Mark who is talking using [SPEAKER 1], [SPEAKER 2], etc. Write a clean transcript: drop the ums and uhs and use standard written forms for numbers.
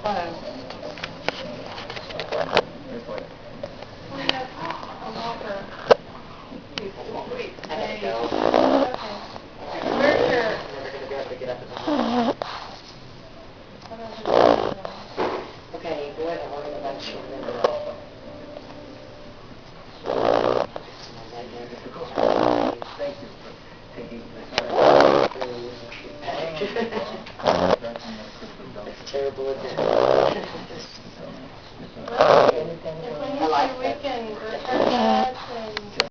[SPEAKER 1] phone.
[SPEAKER 2] A walker.
[SPEAKER 3] I gotta go.
[SPEAKER 2] Okay. Where's your...
[SPEAKER 3] I'm never gonna be able to get up in the morning. Okay, go ahead. I want to go back to the middle.
[SPEAKER 4] Thank you for taking the time.
[SPEAKER 3] It's terrible, isn't it?
[SPEAKER 2] Well, if when you see weekend, return